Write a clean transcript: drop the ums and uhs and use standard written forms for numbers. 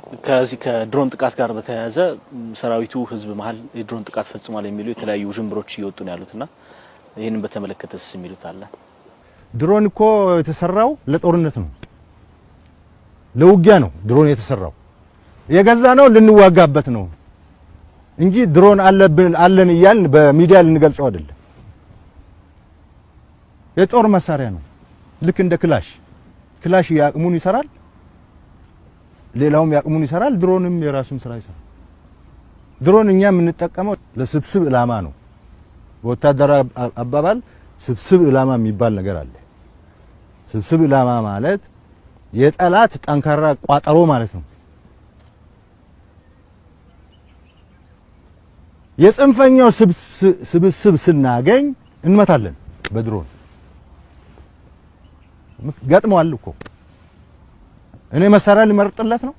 ከዚህ ከድሮን ጥቃት ጋር በተያያዘ ሰራዊቱ ህዝብ መሃል የድሮን ጥቃት ፈጽሟል የሚሉ የተለያዩ ጅምብሮች እየወጡ ነው ያሉትና ይሄንን በተመለከተስ የሚሉት አለ? ድሮን እኮ የተሰራው ለጦርነት ነው፣ ለውጊያ ነው። ድሮን የተሰራው የገዛ ነው ልንዋጋበት ነው እንጂ ድሮን አለን እያልን በሚዲያ ልንገልጸው አይደለም። የጦር መሳሪያ ነው። ልክ እንደ ክላሽ ያቅሙን ይሰራል፣ ሌላውም ያቅሙን ይሰራል። ድሮንም የራሱን ስራ ይሰራል። ድሮን እኛ የምንጠቀመው ለስብስብ ኢላማ ነው። በወታደራዊ አባባል ስብስብ ኢላማ የሚባል ነገር አለ። ስብስብ ኢላማ ማለት የጠላት ጠንካራ ቋጠሮ ማለት ነው። የጽንፈኛው ስብስብ ስናገኝ እንመታለን በድሮን። ገጥሟል እኮ እኔ መሳሪያ ሊመርጥለት ነው